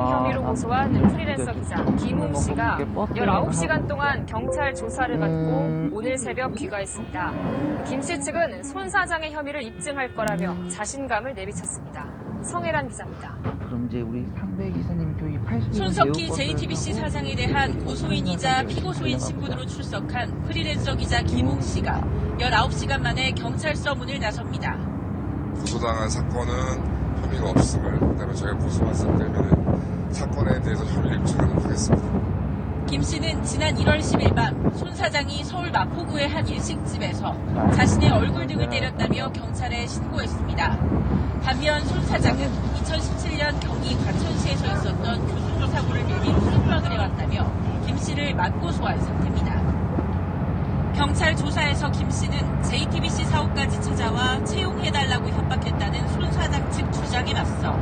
혐의로 고소한 프리랜서 기자 김웅 씨가 19시간 동안 경찰 조사를 받고 오늘 새벽 귀가했습니다. 김 씨 측은 손 사장의 혐의를 입증할 거라며 자신감을 내비쳤습니다. 성혜란 기자입니다. 그럼 이제 우리 상대 기사님 저기 80일 손석희 JTBC 사장에 대한 고소인이자 피고소인 신분으로 출석한 프리랜서 기자 김웅 씨가 19시간 만에 경찰서 문을 나섭니다. 고소당한 사건은 혐의가 없음을, 그다음에 저희가 고소받았기 때문에 사건에 대해서 혐의를 입증하도록 하겠습니다. 김 씨는 지난 1월 10일 밤 손 사장이 서울 마포구의 한 일식집에서 자신의 얼굴 등을 때렸다며 경찰에 신고했습니다. 반면 손 사장은 2017년 경기 과천시에서 있었던 교통조 사고를 빌미로 협박을 해왔다며 김 씨를 맞고소한 상태입니다. 경찰 조사에서 김 씨는 JTBC 사옥까지 찾아와 채용해달라고 협박했다는 손 사장 측 주장에 맞서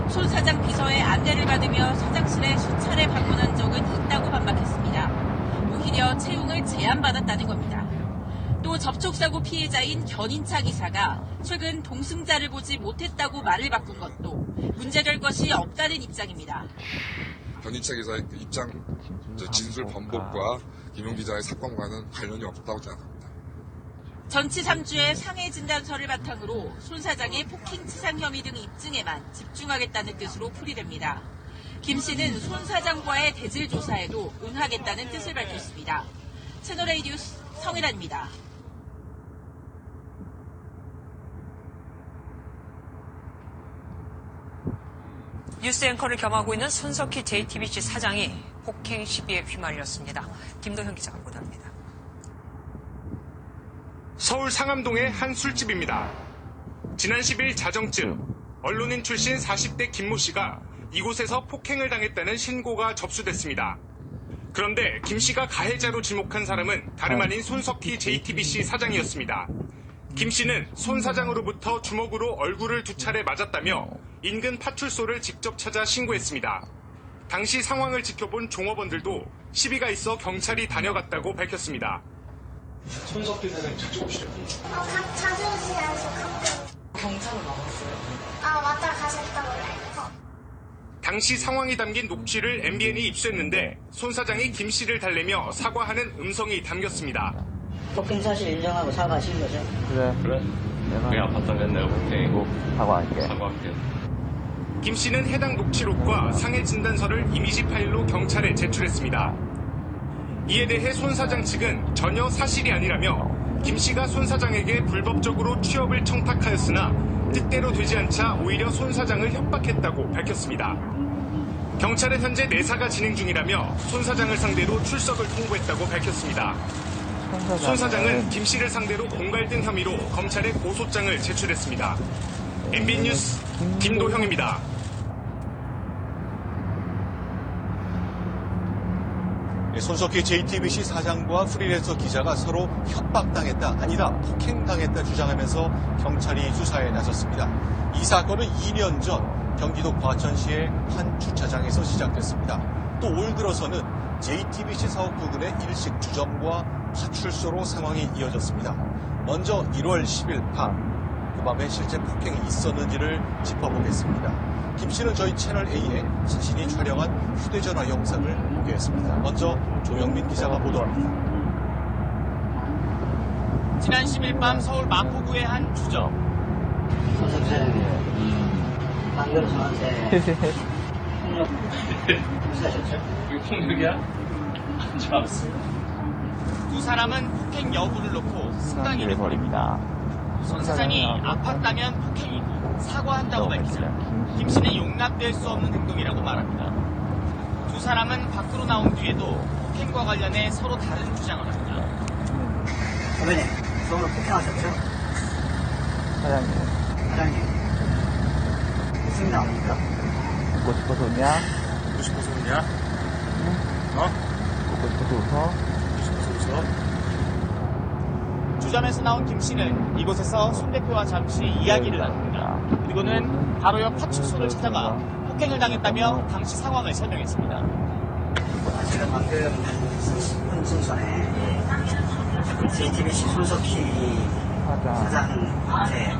손 사장 비서의 안내를 받으며 사장실에 수차례 방문한 적은 있다고 반박했습니다. 오히려 채용을 제안받았다는 겁니다. 또 접촉사고 피해자인 견인차 기사가 최근 동승자를 보지 못했다고 말을 바꾼 것도 문제될 것이 없다는 입장입니다. 견인차 기사의 입장, 진술 번복과 김용 기자의 사건과는 관련이 없다고 생각합니다. 전치 3주의 상해 진단서를 바탕으로 손 사장의 폭행치상 혐의 등 입증에만 집중하겠다는 뜻으로 풀이됩니다. 김 씨는 손 사장과의 대질 조사에도 응하겠다는 뜻을 밝혔습니다. 채널A 뉴스 성혜란입니다. 뉴스 앵커를 겸하고 있는 손석희 JTBC 사장이 폭행 시비에 휘말렸습니다. 김도현 기자가 보도합니다. 서울 상암동의 한 술집입니다. 지난 10일 자정쯤 언론인 출신 40대 김모 씨가 이곳에서 폭행을 당했다는 신고가 접수됐습니다. 그런데 김 씨가 가해자로 지목한 사람은 다름 아닌 손석희 JTBC 사장이었습니다. 김 씨는 손 사장으로부터 주먹으로 얼굴을 2차례 맞았다며 인근 파출소를 직접 찾아 신고했습니다. 당시 상황을 지켜본 종업원들도 시비가 있어 경찰이 다녀갔다고 밝혔습니다. 손석희 사장님 직접 오시려고? 자주 오시면서 가끔. 경찰로 나왔어요. 왔다 가셨다고 그래서. 당시 상황이 담긴 녹취를 MBN이 입수했는데 손 사장이 김 씨를 달래며 사과하는 음성이 담겼습니다. 폭행 사실 인정하고 사과하신 거죠? 그래. 그냥 봤다면 내가 폭행이고 사과할게. 김 씨는 해당 녹취록과 상해 진단서를 이미지 파일로 경찰에 제출했습니다. 이에 대해 손 사장 측은 전혀 사실이 아니라며 김 씨가 손 사장에게 불법적으로 취업을 청탁하였으나 뜻대로 되지 않자 오히려 손 사장을 협박했다고 밝혔습니다. 경찰은 현재 내사가 진행 중이라며 손 사장을 상대로 출석을 통보했다고 밝혔습니다. 손 사장은 김 씨를 상대로 공갈등 혐의로 검찰에 고소장을 제출했습니다. MBN 뉴스 김도형입니다. 손석희 JTBC 사장과 프리랜서 기자가 서로 협박당했다, 아니다 폭행당했다 주장하면서 경찰이 수사에 나섰습니다. 이 사건은 2년 전 경기도 과천시의 한 주차장에서 시작됐습니다. 또 올 들어서는 JTBC 사옥 부근의 일식 주점과 파출소로 상황이 이어졌습니다. 먼저 1월 10일 밤, 그 밤에 실제 폭행이 있었는지를 짚어보겠습니다. 김 씨는 저희 채널A에 자신이 촬영한 휴대전화 영상을 공개했습니다. 먼저 조영민 기자가 보도합니다. 지난 10일 밤 서울 마포구의 한 주점. 손석희 사장님, 방금 저한테 폭력 행사하셨죠? 이거 폭력이야? 안 잡았어. 두 사람은 폭행 여부를 놓고 승강이를 벌입니다. 손 사장이 아팠다면 폭행이고 사과한다고 밝히자 김 씨는 용납될 수 없는 행동이라고 말합니다. 두 사람은 밖으로 나온 뒤에도 폭행과 관련해 서로 다른 주장을 합니다. 선배님, 서울로 폭행하셨죠? 사장님, 무슨 나옵니까? 웃고 싶어서 웃냐? 보고 싶어서 그러냐? 웃고 싶어서 웃어? 보고 싶어서 웃어? 주점에서 나온 김 씨는 이곳에서 손 대표와 잠시 이야기를 나눕니다. 그리고는 바로 옆 파출소를 찾아가 폭행을 당했다며 당시 상황을 설명했습니다. 제가 방금 10분 전에 JTBC 손석희 사장한테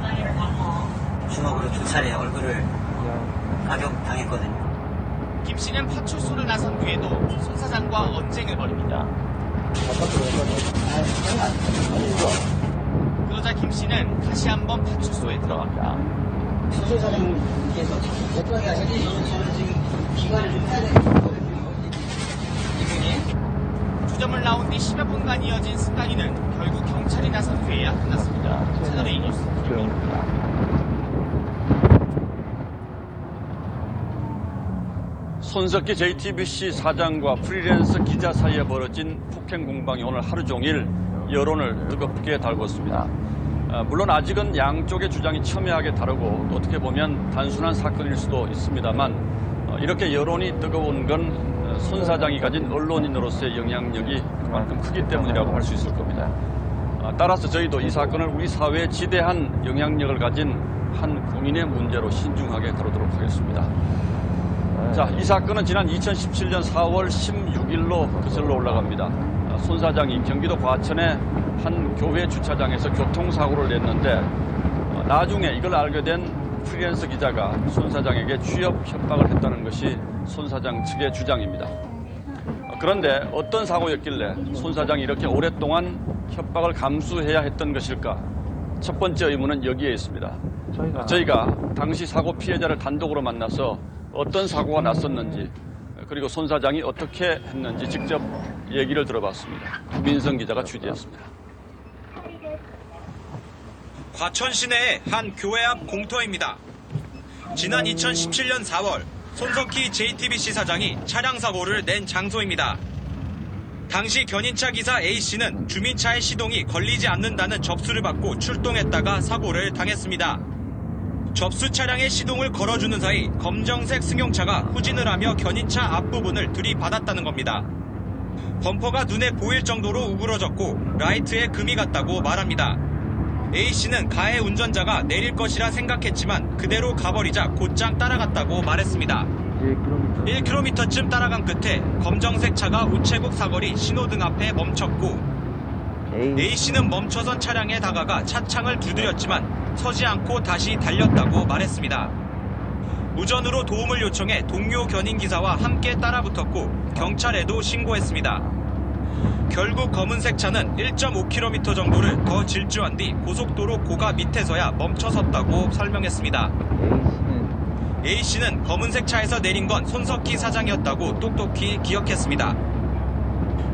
주먹으로 2차례 얼굴을 가격당했거든요. 김 씨는 파출소를 나선 후에도 손 사장과 언쟁을 벌입니다. 그러자 김 씨는 다시 한번 파출소에 들어갑니다. 수사장님께서 어떻게 하시는지 저는 지금 기관을 좀 해야 되거든요. 이분이 주점을 나온 뒤 10여 분간 이어진 승강이는 결국 경찰이 나선 후에야 끝났습니다. 채널A 뉴스 김민입니다. 손석희 JTBC 사장과 프리랜서 기자 사이에 벌어진 폭행 공방이 오늘 하루 종일 여론을 뜨겁게 달궜습니다. 물론 아직은 양쪽의 주장이 첨예하게 다르고 또 어떻게 보면 단순한 사건일 수도 있습니다만 이렇게 여론이 뜨거운 건 손 사장이 가진 언론인으로서의 영향력이 그만큼 크기 때문이라고 할 수 있을 겁니다. 따라서 저희도 이 사건을 우리 사회에 지대한 영향력을 가진 한 국민의 문제로 신중하게 다루도록 하겠습니다. 자, 이 사건은 지난 2017년 4월 16일로 거슬러 올라갑니다. 손 사장이 경기도 과천의 한 교회 주차장에서 교통사고를 냈는데 나중에 이걸 알게 된 프리랜서 기자가 손 사장에게 취업 협박을 했다는 것이 손 사장 측의 주장입니다. 그런데 어떤 사고였길래 손 사장이 이렇게 오랫동안 협박을 감수해야 했던 것일까? 첫 번째 의문은 여기에 있습니다. 저희가 당시 사고 피해자를 단독으로 만나서 어떤 사고가 났었는지 그리고 손 사장이 어떻게 했는지 직접 얘기를 들어봤습니다. 민성 기자가 취재했습니다. 과천 시내의 한 교회 앞 공터입니다. 지난 2017년 4월 손석희 JTBC 사장이 차량 사고를 낸 장소입니다. 당시 견인차 기사 A씨는 주민차의 시동이 걸리지 않는다는 접수를 받고 출동했다가 사고를 당했습니다. 접수 차량의 시동을 걸어주는 사이 검정색 승용차가 후진을 하며 견인차 앞부분을 들이받았다는 겁니다. 범퍼가 눈에 보일 정도로 우그러졌고 라이트에 금이 갔다고 말합니다. A씨는 가해 운전자가 내릴 것이라 생각했지만 그대로 가버리자 곧장 따라갔다고 말했습니다. 1km쯤 따라간 끝에 검정색 차가 우체국 사거리 신호등 앞에 멈췄고 A씨는 멈춰선 차량에 다가가 차창을 두드렸지만 서지 않고 다시 달렸다고 말했습니다. 우전으로 도움을 요청해 동료 견인기사와 함께 따라붙었고 경찰에도 신고했습니다. 결국 검은색 차는 1.5km 정도를 더 질주한 뒤 고속도로 고가 밑에서야 멈춰섰다고 설명했습니다. A씨는 검은색 차에서 내린 건 손석희 사장이었다고 똑똑히 기억했습니다.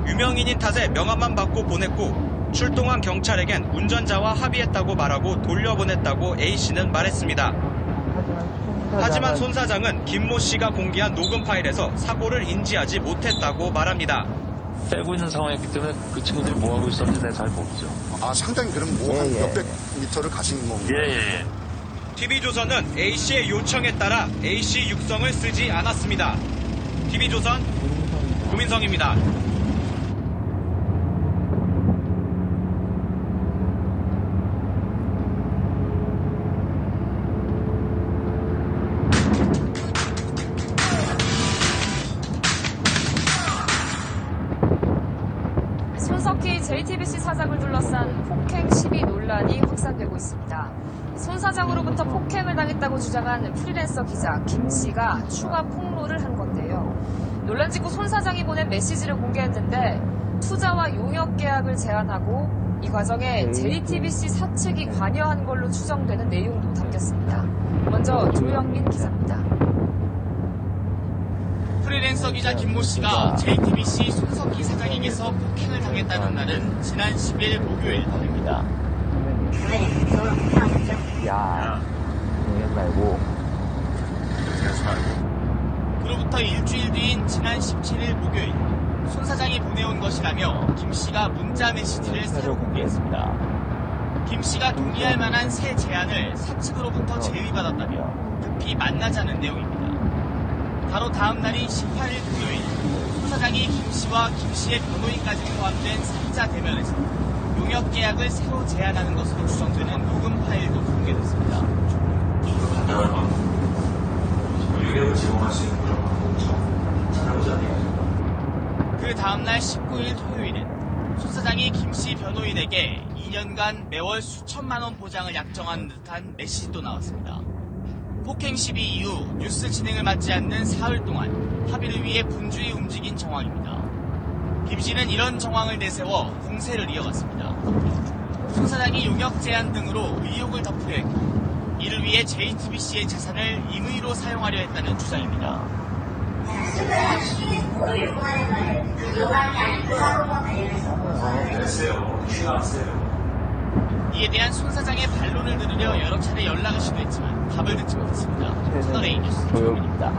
유명인인 탓에 명함만 받고 보냈고 출동한 경찰에겐 운전자와 합의했다고 말하고 돌려보냈다고 A씨는 말했습니다. 하지만 손 사장은 김모 씨가 공개한 녹음 파일에서 사고를 인지하지 못했다고 말합니다. 빼고 있는 상황이기 때문에 그 친구들이 뭐 하고 있었는지 내가 잘 모르죠. 아, 상당히 그럼 뭐 한 몇백 미터를 가신 겁니다. 예. TV조선은 A씨의 요청에 따라 A씨 육성을 쓰지 않았습니다. TV조선 구민성입니다. 손석희 JTBC 사장을 둘러싼 폭행 시비 논란이 확산되고 있습니다. 손 사장으로부터 폭행을 당했다고 주장한 프리랜서 기자 김 씨가 추가 폭로를 한 건데요. 논란 직후 손 사장이 보낸 메시지를 공개했는데 투자와 용역 계약을 제안하고 이 과정에 JTBC 사측이 관여한 걸로 추정되는 내용도 담겼습니다. 먼저 조영민 기자입니다. 프리랜서 기자 김모 씨가 JTBC 손석희 사장에게서 폭행을 당했다는 날은 지난 10일 목요일입니다. 야, 말고. 그로부터 일주일 뒤인 지난 17일 목요일, 손 사장이 보내온 것이라며 김 씨가 문자 메시지를 새로 공개했습니다. 김 씨가 동의할 만한 새 제안을 사측으로부터 제의받았다며 급히 만나자는 내용입니다. 바로 다음 날인 18일 금요일, 손 사장이 김 씨와 김 씨의 변호인까지 포함된 3자 대면에서 용역 계약을 새로 제안하는 것으로 추정되는 녹음 파일도 공개됐습니다. 간단한 방법, 유격을 제공할 수 있는 그런 방법부터 찾아보자네요. 그 다음날 19일 토요일엔 손 사장이 김 씨 변호인에게 2년간 매월 수천만 원 보장을 약정한 듯한 메시지도 나왔습니다. 폭행 시비 이후 뉴스 진행을 맡지 않는 사흘 동안 합의를 위해 분주히 움직인 정황입니다. 김 씨는 이런 정황을 내세워 공세를 이어갔습니다. 손 사장이 용역 제한 등으로 의혹을 덮으려 했고 이를 위해 JTBC의 자산을 임의로 사용하려 했다는 주장입니다. 이에 대한 손 사장의 반론을 들으려 여러 차례 연락을 시도했지만 답을 듣지 못했습니다. 채널A 뉴스 조용입니다.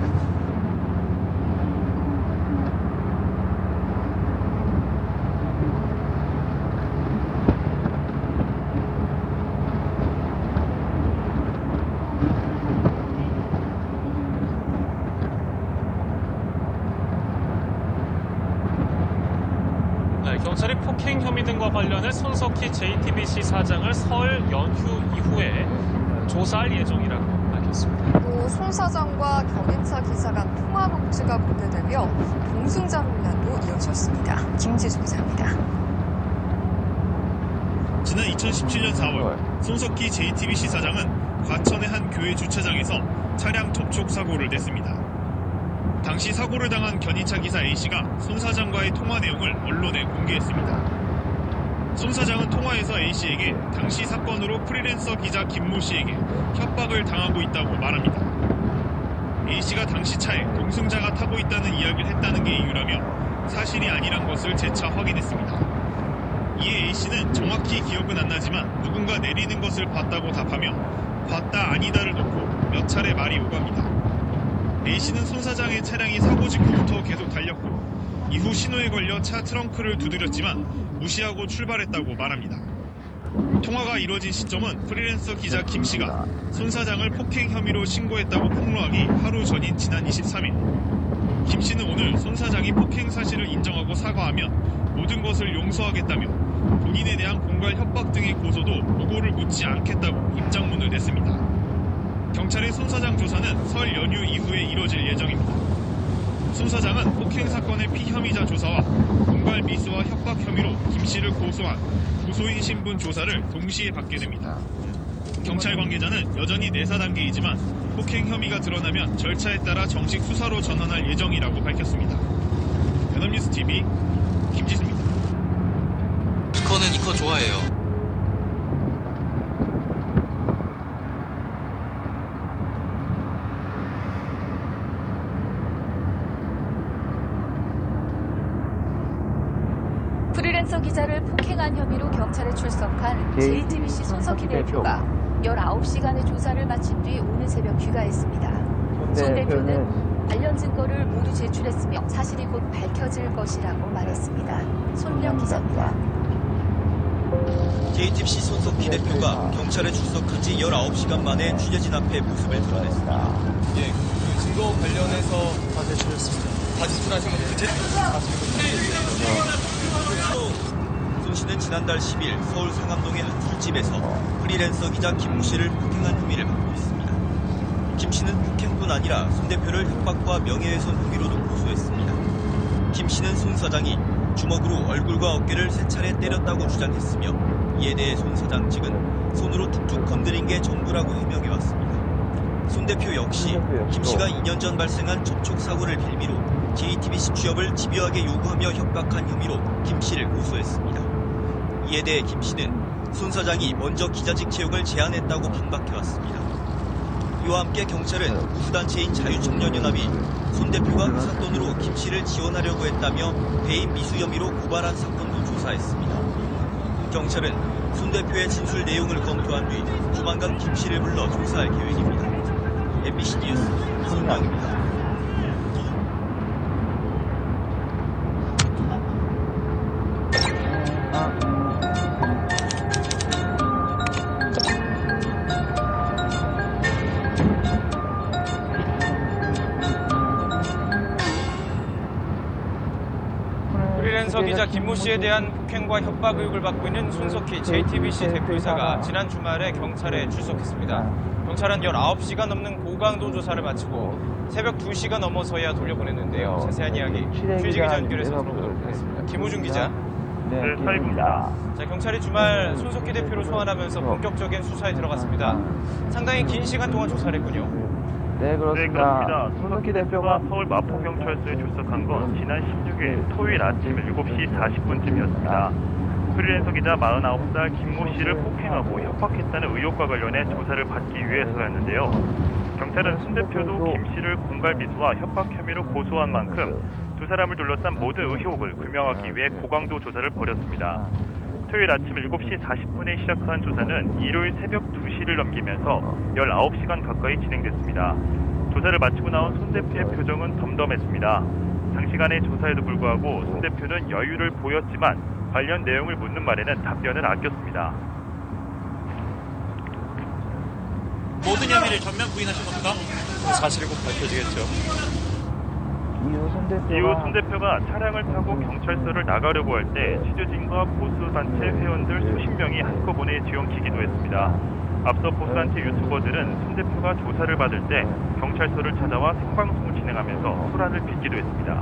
경찰이 폭행 혐의 등과 관련해 손석희 JTBC 사장을 설 연휴 이후에 조사할 예정이라고 밝혔습니다. 또 손 사장과 견인차 기자 간 통화 녹취가 공개되며 동승자 논란도 이어졌습니다. 김지수 기자입니다. 지난 2017년 4월 손석희 JTBC 사장은 과천의 한 교회 주차장에서 차량 접촉 사고를 냈습니다. 당시 사고를 당한 견인차 기사 A씨가 손 사장과의 통화 내용을 언론에 공개했습니다. 손 사장은 통화에서 A씨에게 당시 사건으로 프리랜서 기자 김모 씨에게 협박을 당하고 있다고 말합니다. A씨가 당시 차에 동승자가 타고 있다는 이야기를 했다는 게 이유라며 사실이 아니란 것을 재차 확인했습니다. 이에 A씨는 정확히 기억은 안 나지만 누군가 내리는 것을 봤다고 답하며 봤다 아니다를 놓고 몇 차례 말이 오갑니다. A씨는 손 사장의 차량이 사고 직후부터 계속 달렸고 이후 신호에 걸려 차 트렁크를 두드렸지만 무시하고 출발했다고 말합니다. 통화가 이뤄진 시점은 프리랜서 기자 김 씨가 손 사장을 폭행 혐의로 신고했다고 폭로하기 하루 전인 지난 23일. 김 씨는 오늘 손 사장이 폭행 사실을 인정하고 사과하며 모든 것을 용서하겠다며 본인에 대한 공갈 협박 등의 고소도 무고를 묻지 않겠다고 입장문을 냈습니다. 경찰의 손 사장 조사는 설 연휴 이후에 이뤄질 예정입니다. 손 사장은 폭행 사건의 피혐의자 조사와 공갈 미수와 협박 혐의로 김 씨를 고소한 고소인 신분 조사를 동시에 받게 됩니다. 경찰 관계자는 여전히 내사 단계이지만 폭행 혐의가 드러나면 절차에 따라 정식 수사로 전환할 예정이라고 밝혔습니다. 연합뉴스 TV 김지수입니다. 이코는 이코 좋아해요. 프리랜서 기자를 폭행한 혐의로 경찰에 출석한 JTBC 손석희 대표가 19시간의 조사를 마친 뒤 오늘 새벽 귀가했습니다. 손 대표는 관련 증거를 모두 제출했으며 사실이 곧 밝혀질 것이라고 말했습니다. 손명 기자입니다. JTBC 손석희 대표가 경찰에 출석한 지 19시간 만에 취재진 앞에 모습을 드러냈습니다. 예, 그 증거 관련해서 다 제출했습니다. 다 제출하신 건 손 씨는 지난달 10일 서울 상암동의 한 술집에서 프리랜서 기자 김모 씨를 폭행한 혐의를 받고 있습니다. 김 씨는 폭행뿐 아니라 손 대표를 협박과 명예훼손 혐의로도 고소했습니다. 김 씨는 손 사장이 주먹으로 얼굴과 어깨를 3차례 때렸다고 주장했으며 이에 대해 손 사장 측은 손으로 툭툭 건드린 게 전부라고 해명해왔습니다. 손 대표 역시 김 씨가 2년 전 발생한 접촉 사고를 빌미로 JTBC 취업을 집요하게 요구하며 협박한 혐의로 김 씨를 고소했습니다. 이에 대해 김 씨는 손 사장이 먼저 기자직 채용을 제안했다고 반박해왔습니다. 이와 함께 경찰은 우수단체인 자유청년연합이 손 대표가 회사 돈으로 김 씨를 지원하려고 했다며 배임 미수 혐의로 고발한 사건도 조사했습니다. 경찰은 손 대표의 진술 내용을 검토한 뒤 조만간 김 씨를 불러 조사할 계획입니다. MBC 뉴스 손명입니다. 프리랜서 기자 김모 씨에 대한 폭행과 협박 의혹을 받고 있는 손석희 JTBC 대표이사가 지난 주말에 경찰에 출석했습니다. 경찰은 19시간 넘는 고강도 조사를 마치고 새벽 2시가 넘어서야 돌려보냈는데요. 자세한 이야기 취재 기자 연결해서 들어보도록 하겠습니다. 김우중 기자. 네, 사입니다. 자, 경찰이 주말 손석희 대표를 소환하면서 본격적인 수사에 들어갔습니다. 상당히 긴 시간 동안 조사를 했군요. 네, 그렇습니다. 손석희 대표가 서울 마포경찰서에 출석한 건 지난 16일 토요일 아침 7시 40분쯤이었습니다. 프리랜서 기자 49살 김모 씨를 폭행하고 협박했다는 의혹과 관련해 조사를 받기 위해서였는데요. 경찰은 손 대표도 김 씨를 공갈미수와 협박 혐의로 고소한 만큼 두 사람을 둘러싼 모든 의혹을 규명하기 위해 고강도 조사를 벌였습니다. 토요일 아침 7시 40분에 시작한 조사는 일요일 새벽 2시를 넘기면서 19시간 가까이 진행됐습니다. 조사를 마치고 나온 손 대표의 표정은 덤덤했습니다. 장시간의 조사에도 불구하고 손 대표는 여유를 보였지만 관련 내용을 묻는 말에는 답변을 아꼈습니다. 모든 혐의를 전면 부인하신 겁니까? 사실이 곧 밝혀지겠죠. 이후 손 대표가 차량을 타고 경찰서를 나가려고 할 때 취재진과 보수단체 회원들 수십 명이 한꺼번에 뒤엉키기도 했습니다. 앞서 보수단체 유튜버들은 손 대표가 조사를 받을 때 경찰서를 찾아와 생방송을 진행하면서 소란을 빚기도 했습니다.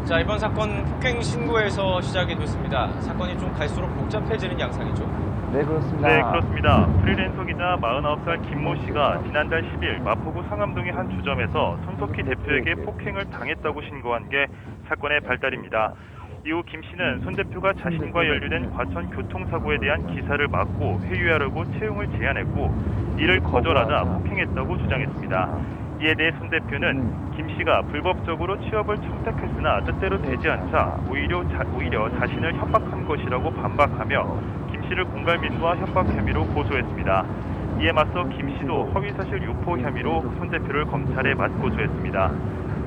자, 이번 사건 폭행 신고에서 시작이 됐습니다. 사건이 좀 갈수록 복잡해지는 양상이죠. 네, 그렇습니다. 네, 그렇습니다. 프리랜서 기자 49살 김모 씨가 지난달 10일 마포구 상암동의 한 주점에서 손석희 대표에게 폭행을 당했다고 신고한 게 사건의 발단입니다. 이후 김 씨는 손 대표가 자신과 연루된 과천 교통사고에 대한 기사를 막고 회유하려고 채용을 제안했고 이를 거절하자 폭행했다고 주장했습니다. 이에 대해 손 대표는 김 씨가 불법적으로 취업을 청탁했으나 뜻대로 되지 않자 오히려 자신을 협박한 것이라고 반박하며 김 씨를 공갈미수와 협박 혐의로 고소했습니다. 이에 맞서 김 씨도 허위사실 유포 혐의로 손 대표를 검찰에 맞고소했습니다.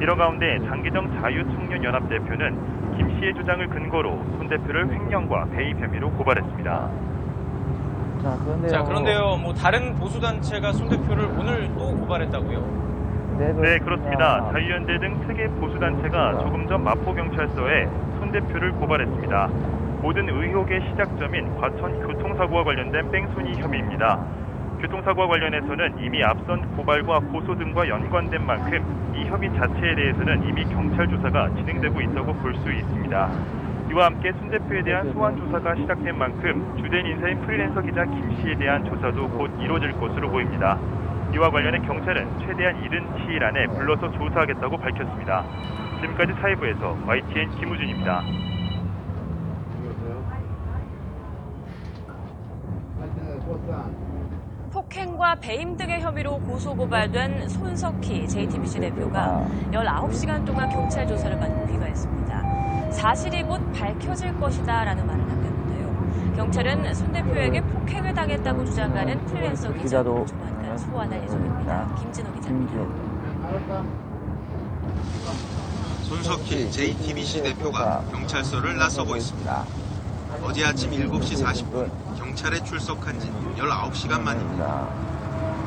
이런 가운데 장기정 자유청년연합 대표는 김 씨의 주장을 근거로 손 대표를 횡령과 배임 혐의로 고발했습니다. 자, 그런데요, 뭐 다른 보수단체가 손 대표를 오늘 또 고발했다고요? 네, 그렇습니다. 자유연대 등 세계 보수단체가 조금 전 마포경찰서에 손 대표를 고발했습니다. 모든 의혹의 시작점인 과천 교통사고와 관련된 뺑소니 혐의입니다. 교통사고와 관련해서는 이미 앞선 고발과 고소 등과 연관된 만큼 이 혐의 자체에 대해서는 이미 경찰 조사가 진행되고 있다고 볼 수 있습니다. 이와 함께 손 대표에 대한 소환 조사가 시작된 만큼 주된 인사인 프리랜서 기자 김 씨에 대한 조사도 곧 이루어질 것으로 보입니다. 이와 관련해 경찰은 최대한 이른 시일 안에 불러서 조사하겠다고 밝혔습니다. 지금까지 사회부에서 YTN 김우준입니다. 폭행과 배임 등의 혐의로 고소고발된 손석희 JTBC 대표가 19시간 동안 경찰 조사를 받고 귀가했습니다. 사실이 곧 밝혀질 것이다 라는 말을 남겼는데요. 경찰은 손 대표에게 폭행을 당했다고 주장하는 프리랜서 기자도 조만간 소환할 예정입니다. 김진호 기자입니다. 손석희 JTBC 대표가 경찰서를 나서고 있습니다. 어제 아침 7시 40분 경찰에 출석한 지 19시간 만입니다.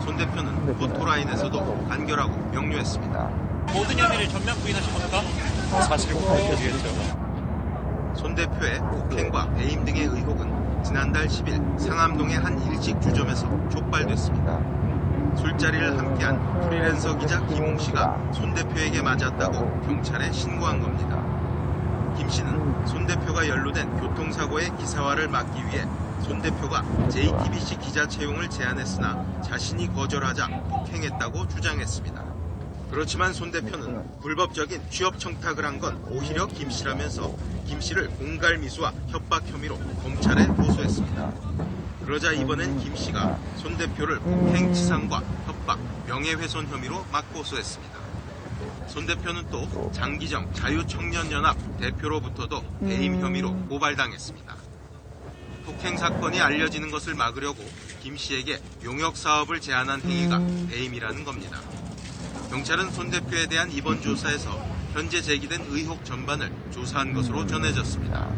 손 대표는 포토라인에서도 간결하고 명료했습니다. 모든 혐의를 전면 부인하신 겁니까? 사실이 곧 밝혀지겠죠. 손 대표의 폭행과 배임 등의 의혹은 지난달 10일 상암동의 한 일식 주점에서 촉발됐습니다. 술자리를 함께한 프리랜서 기자 김웅 씨가 손 대표에게 맞았다고 경찰에 신고한 겁니다. 김 씨는 손 대표가 연루된 교통사고의 기사화를 막기 위해 손 대표가 JTBC 기자 채용을 제안했으나 자신이 거절하자 폭행했다고 주장했습니다. 그렇지만 손 대표는 불법적인 취업 청탁을 한 건 오히려 김 씨라면서 김 씨를 공갈미수와 협박 혐의로 검찰에 고소했습니다. 그러자 이번엔 김 씨가 손 대표를 폭행치상과 협박, 명예훼손 혐의로 맞고소했습니다. 손 대표는 또 장기정 자유청년연합 대표로부터도 배임 혐의로 고발당했습니다. 폭행 사건이 알려지는 것을 막으려고 김 씨에게 용역 사업을 제안한 행위가 배임이라는 겁니다. 경찰은 손 대표에 대한 이번 조사에서 현재 제기된 의혹 전반을 조사한 것으로 전해졌습니다.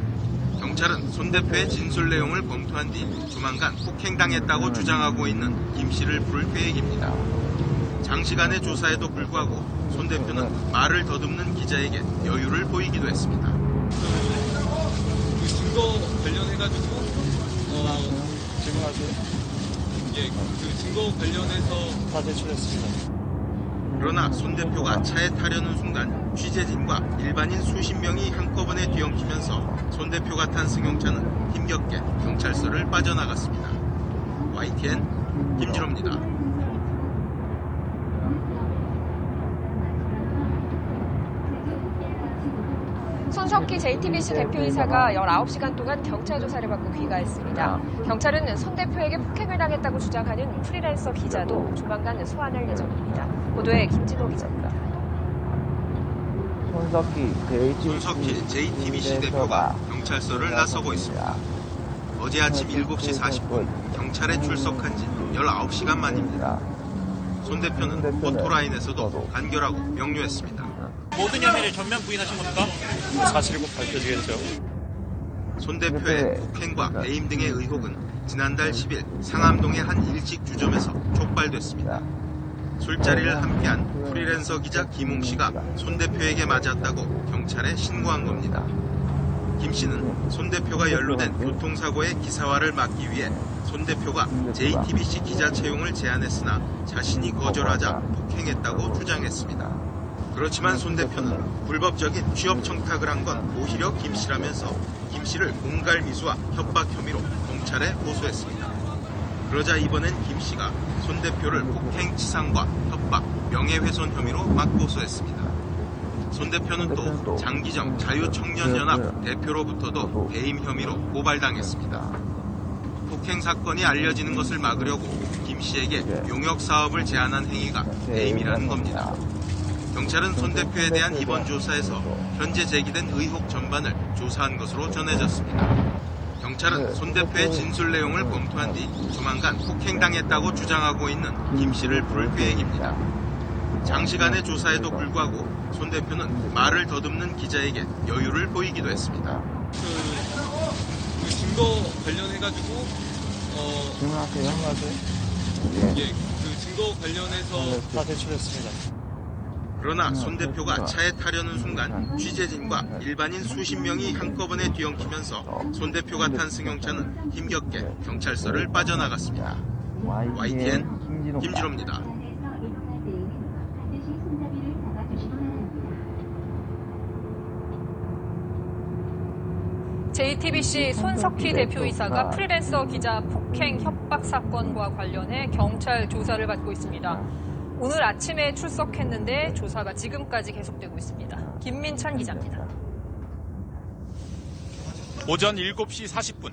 경찰은 손 대표의 진술 내용을 검토한 뒤 조만간 폭행당했다고 주장하고 있는 김 씨를 부를 계획입니다. 장시간의 조사에도 불구하고 손 대표는 말을 더듬는 기자에게 여유를 보이기도 했습니다. 그 증거 관련해가지고 질문하세요. 예, 그 증거 관련해서 다 제출했습니다. 그러나 손 대표가 차에 타려는 순간 취재진과 일반인 수십 명이 한꺼번에 뒤엉키면서 손 대표가 탄 승용차는 힘겹게 경찰서를 빠져나갔습니다. YTN 김진호입니다. 손석희 JTBC 대표이사가 19시간 동안 경찰 조사를 받고 귀가했습니다. 경찰은 손 대표에게 폭행을 당했다고 주장하는 프리랜서 기자도 조만간 소환할 예정입니다. 보도에 김진호 기자입니다. 손석희 JTBC 대표가 경찰서를 나서고 있습니다. 어제 아침 7시 40분 경찰에 출석한 지 19시간 만입니다. 손 대표는 오토라인에서도 간결하고 명료했습니다. 모든 혐의를 전면 부인하신 겁니까? 사실이고 밝혀지겠죠. 손 대표의 폭행과 배임 등의 의혹은 지난달 10일 상암동의 한 일식 주점에서 촉발됐습니다. 술자리를 함께한 프리랜서 기자 김웅 씨가 손 대표에게 맞았다고 경찰에 신고한 겁니다. 김 씨는 손 대표가 연루된 교통사고의 기사화를 막기 위해 손 대표가 JTBC 기자 채용을 제안했으나 자신이 거절하자 폭행했다고 주장했습니다. 그렇지만 손 대표는 불법적인 취업 청탁을 한 건 오히려 김 씨라면서 김 씨를 공갈미수와 협박 혐의로 경찰에 고소했습니다. 그러자 이번엔 김 씨가 손 대표를 폭행치상과 협박, 명예훼손 혐의로 맞고소했습니다. 손 대표는 또 장기정 자유청년연합 대표로부터도 배임 혐의로 고발당했습니다. 폭행 사건이 알려지는 것을 막으려고 김 씨에게 용역 사업을 제안한 행위가 배임이라는 겁니다. 경찰은 손 대표에 대한 이번 조사에서 현재 제기된 의혹 전반을 조사한 것으로 전해졌습니다. 경찰은 손 대표의 진술 내용을 검토한 뒤 조만간 폭행당했다고 주장하고 있는 김 씨를 부를 계획입니다. 장시간의 조사에도 불구하고 손 대표는 말을 더듬는 기자에게 여유를 보이기도 했습니다. 그 증거 관련해가지고 질문하세요. 예, 그 증거 관련해서 다 제출했습니다. 그러나 손 대표가 차에 타려는 순간 취재진과 일반인 수십 명이 한꺼번에 뒤엉키면서 손 대표가 탄 승용차는 힘겹게 경찰서를 빠져나갔습니다. YTN 김진호입니다. JTBC 손석희 대표이사가 프리랜서 기자 폭행 협박 사건과 관련해 경찰 조사를 받고 있습니다. 오늘 아침에 출석했는데 조사가 지금까지 계속되고 있습니다. 김민찬 기자입니다. 오전 7시 40분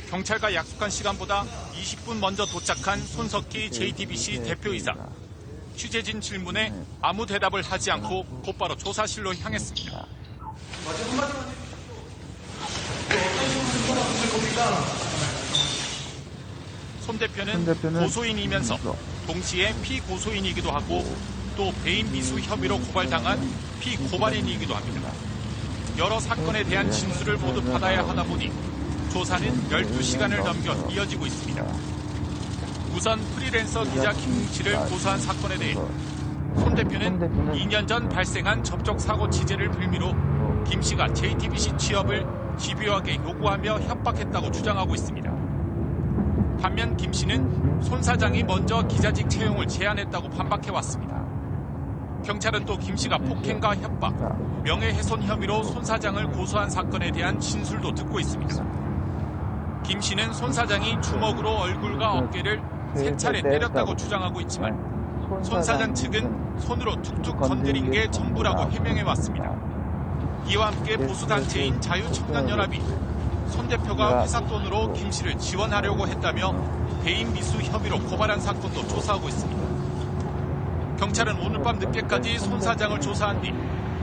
경찰과 약속한 시간보다 20분 먼저 도착한 손석희 JTBC 대표이사. 취재진 질문에 아무 대답을 하지 않고 곧바로 조사실로 향했습니다. 손 대표는 고소인이면서 동시에 피고소인이기도 하고 또 배임 미수 혐의로 고발당한 피고발인이기도 합니다. 여러 사건에 대한 진술을 모두 받아야 하다 보니 조사는 12시간을 넘겨 이어지고 있습니다. 우선 프리랜서 기자 김웅 씨를 고소한 사건에 대해 손 대표는 2년 전 발생한 접촉 사고 취재를 빌미로 김 씨가 JTBC 취업을 집요하게 요구하며 협박했다고 주장하고 있습니다. 반면 김 씨는 손 사장이 먼저 기자직 채용을 제안했다고 반박해왔습니다. 경찰은 또 김 씨가 폭행과 협박, 명예훼손 혐의로 손 사장을 고소한 사건에 대한 진술도 듣고 있습니다. 김 씨는 손 사장이 주먹으로 얼굴과 어깨를 3차례 때렸다고 주장하고 있지만 손 사장 측은 손으로 툭툭 건드린 게 전부라고 해명해왔습니다. 이와 함께 보수단체인 자유청년연합이 손 대표가 회사 돈으로 김 씨를 지원하려고 했다며 배임 미수 혐의로 고발한 사건도 조사하고 있습니다. 경찰은 오늘 밤 늦게까지 손 사장을 조사한 뒤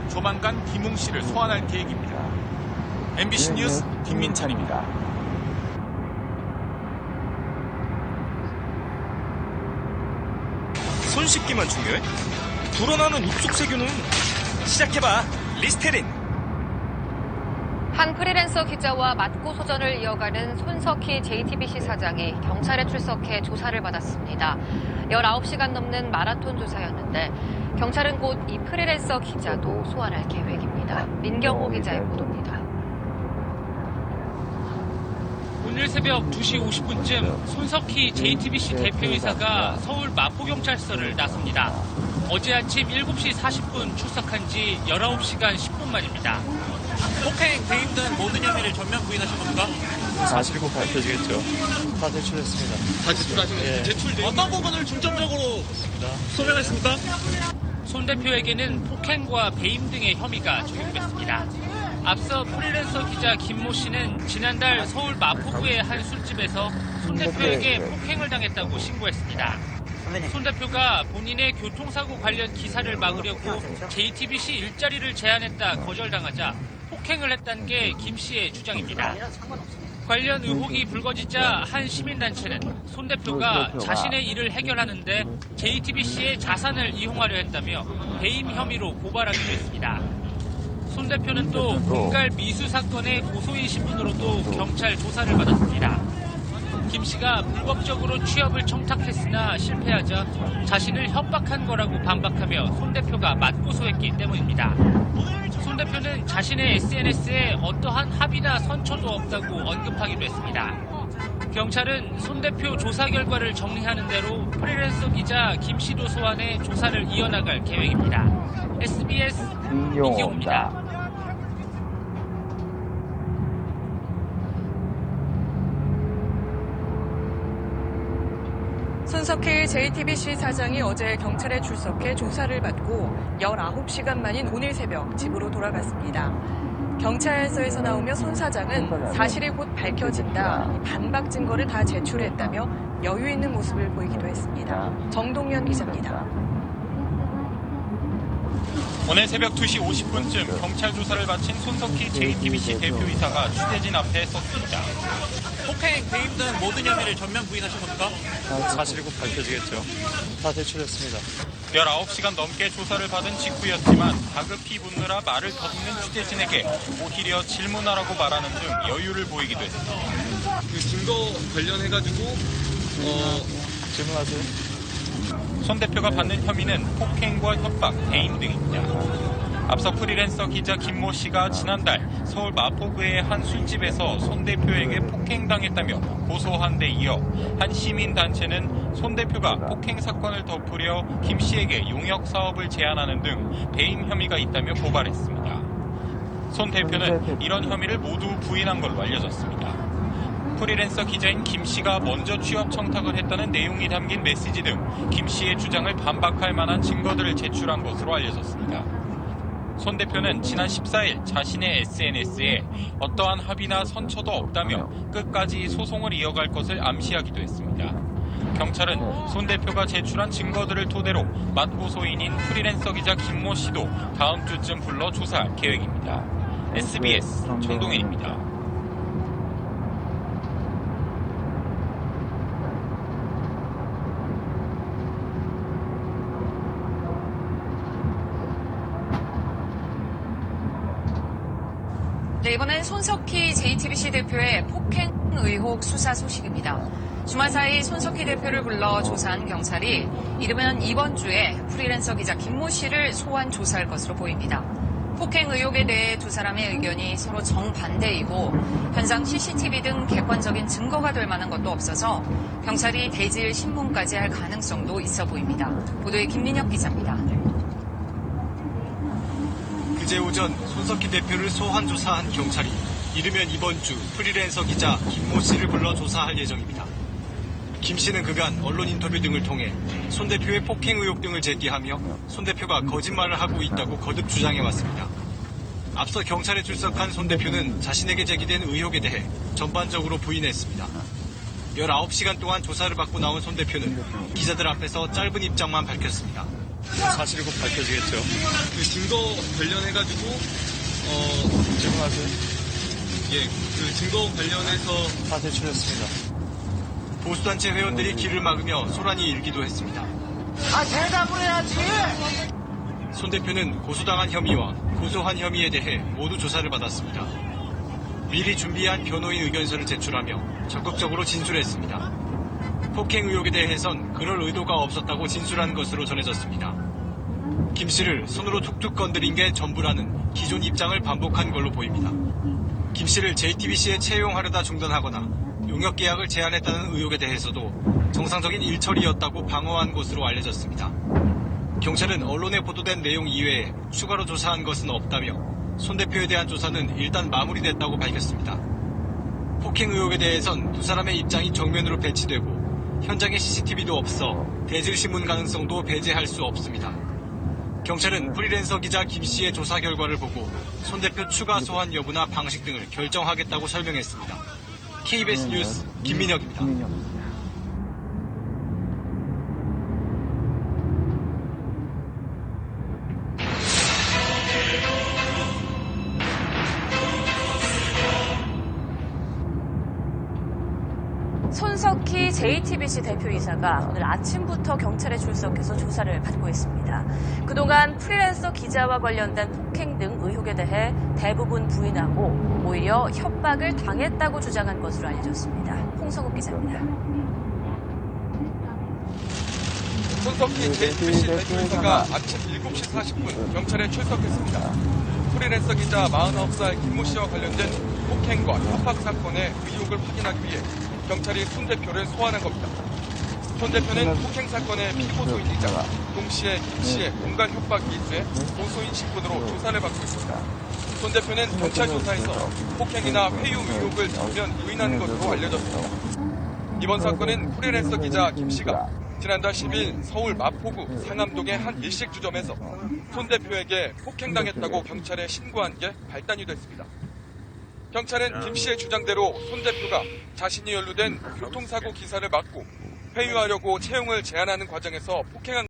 조만간 김웅 씨를 소환할 계획입니다. MBC 뉴스 김민찬입니다. 손 씻기만 중요해? 불어나는 입속 세균은 시작해봐. 리스테린. 한 프리랜서 기자와 맞고소전을 이어가는 손석희 JTBC 사장이 경찰에 출석해 조사를 받았습니다. 19시간 넘는 마라톤 조사였는데 경찰은 곧 이 프리랜서 기자도 소환할 계획입니다. 민경호 기자의 보도입니다. 오늘 새벽 2시 50분쯤 손석희 JTBC 대표이사가 서울 마포경찰서를 나섭니다. 어제 아침 7시 40분 출석한 지 19시간 10분 만입니다. 폭행, 배임 등 모든 혐의를 전면 부인하신 겁니까? 사실이고 밝혀지겠죠. 다 제출했습니다. 다 제출하신 거예요? 예. 제출된 어떤 부분을 중점적으로 소명했습니까? 손 대표에게는 폭행과 배임 등의 혐의가 적용됐습니다. 앞서 프리랜서 기자 김모 씨는 지난달 서울 마포구의 한 술집에서 손 대표에게 폭행을 당했다고 신고했습니다. 손 대표가 본인의 교통사고 관련 기사를 막으려고 JTBC 일자리를 제안했다 거절당하자 폭행을 했다는 게 김 씨의 주장입니다. 관련 의혹이 불거지자 한 시민단체는 손 대표가 자신의 일을 해결하는데 JTBC의 자산을 이용하려 했다며 배임 혐의로 고발하기도 했습니다. 손 대표는 또 공갈 미수 사건의 고소인 신분으로도 경찰 조사를 받았습니다. 김 씨가 불법적으로 취업을 청탁했으나 실패하자 자신을 협박한 거라고 반박하며 손 대표가 맞고소했기 때문입니다. 손 대표는 자신의 SNS에 어떠한 합의나 선처도 없다고 언급하기도 했습니다. 경찰은 손 대표 조사 결과를 정리하는 대로 프리랜서 기자 김 씨도 소환해 조사를 이어나갈 계획입니다. SBS 이기호입니다. 손석희 JTBC 사장이 어제 경찰에 출석해 조사를 받고 19시간 만인 오늘 새벽 집으로 돌아갔습니다. 경찰서에서 나오며 손 사장은 사실이 곧 밝혀진다, 반박 증거를 다 제출했다며 여유 있는 모습을 보이기도 했습니다. 정동현 기자입니다. 오늘 새벽 2시 50분쯤 경찰 조사를 마친 손석희 JTBC 대표이사가 취재진 앞에 섰습니다. 폭행, 배임 등 모든 혐의를 전면 부인하신 겁니까? 사실이 곧 밝혀지겠죠. 다 제출했습니다. 19시간 넘게 조사를 받은 직후였지만 다급히 묻느라 말을 더듬는 취재진에게 오히려 질문하라고 말하는 등 여유를 보이기도 했습니다. 그 증거 관련해가지고 질문하세요. 손 대표가 받는 혐의는 폭행과 협박, 배임 등입니다. 앞서 프리랜서 기자 김모 씨가 지난달 서울 마포구의 한 술집에서 손 대표에게 폭행당했다며 고소한 데 이어 한 시민단체는 손 대표가 폭행 사건을 덮으려 김 씨에게 용역 사업을 제안하는 등 배임 혐의가 있다며 고발했습니다. 손 대표는 이런 혐의를 모두 부인한 걸로 알려졌습니다. 프리랜서 기자인 김 씨가 먼저 취업 청탁을 했다는 내용이 담긴 메시지 등 김 씨의 주장을 반박할 만한 증거들을 제출한 것으로 알려졌습니다. 손 대표는 지난 14일 자신의 SNS에 어떠한 합의나 선처도 없다며 끝까지 소송을 이어갈 것을 암시하기도 했습니다. 경찰은 손 대표가 제출한 증거들을 토대로 맞고소인인 프리랜서 기자 김모 씨도 다음 주쯤 불러 조사할 계획입니다. SBS 정동현입니다. 네, 이번엔 손석희 JTBC 대표의 폭행 의혹 수사 소식입니다. 주말 사이 손석희 대표를 불러 조사한 경찰이 이르면 이번 주에 프리랜서 기자 김모 씨를 소환 조사할 것으로 보입니다. 폭행 의혹에 대해 두 사람의 의견이 서로 정반대이고 현장 CCTV 등 객관적인 증거가 될 만한 것도 없어서 경찰이 대질 신문까지 할 가능성도 있어 보입니다. 보도에 김민혁 기자입니다. 그제 오전 손석희 대표를 소환 조사한 경찰이 이르면 이번 주 프리랜서 기자 김모 씨를 불러 조사할 예정입니다. 김 씨는 그간 언론 인터뷰 등을 통해 손 대표의 폭행 의혹 등을 제기하며 손 대표가 거짓말을 하고 있다고 거듭 주장해왔습니다. 앞서 경찰에 출석한 손 대표는 자신에게 제기된 의혹에 대해 전반적으로 부인했습니다. 19시간 동안 조사를 받고 나온 손 대표는 기자들 앞에서 짧은 입장만 밝혔습니다. 사실이 곧 밝혀지겠죠. 그 증거 관련해가지고 질문하세요. 예, 그 증거 관련해서 다 제출했습니다. 보수단체 회원들이 길을 막으며 소란이 일기도 했습니다. 대답을 해야지! 손 대표는 고소당한 혐의와 고소한 혐의에 대해 모두 조사를 받았습니다. 미리 준비한 변호인 의견서를 제출하며 적극적으로 진술했습니다. 폭행 의혹에 대해선 그럴 의도가 없었다고 진술한 것으로 전해졌습니다. 김 씨를 손으로 툭툭 건드린 게 전부라는 기존 입장을 반복한 걸로 보입니다. 김 씨를 JTBC에 채용하려다 중단하거나 용역 계약을 제안했다는 의혹에 대해서도 정상적인 일처리였다고 방어한 것으로 알려졌습니다. 경찰은 언론에 보도된 내용 이외에 추가로 조사한 것은 없다며 손 대표에 대한 조사는 일단 마무리됐다고 밝혔습니다. 폭행 의혹에 대해선 두 사람의 입장이 정면으로 배치되고 현장에 CCTV도 없어 대질 신문 가능성도 배제할 수 없습니다. 경찰은 프리랜서 기자 김 씨의 조사 결과를 보고 손 대표 추가 소환 여부나 방식 등을 결정하겠다고 설명했습니다. KBS 뉴스 김민혁입니다. 손석희 JTBC 대표이사가 오늘 아침부터 경찰에 출석해서 조사를 받고 있습니다. 그동안 프리랜서 기자와 관련된 폭행 등 의혹에 대해 대부분 부인하고 오히려 협박을 당했다고 주장한 것으로 알려졌습니다. 홍성욱 기자입니다. 손석희 JTBC 대표이사가 아침 7시 40분 경찰에 출석했습니다. 프리랜서 기자 49살 김모 씨와 관련된 폭행과 협박 사건의 의혹을 확인하기 위해 경찰이 손 대표를 소환한 겁니다. 손 대표는 폭행 사건의 피고소인이자 동시에 김 씨의 공갈 협박 기수의 고소인 신분으로 조사를 받고 있습니다. 손 대표는 경찰 조사에서 폭행이나 회유 의혹을 전면 부인하는 것으로 알려졌습니다. 이번 사건은 프리랜서 기자 김 씨가 지난달 10일 서울 마포구 상암동의 한 일식주점에서 손 대표에게 폭행당했다고 경찰에 신고한 게 발단이 됐습니다. 경찰은 김 씨의 주장대로 손 대표가 자신이 연루된 교통사고 기사를 막고 회유하려고 채용을 제안하는 과정에서 폭행한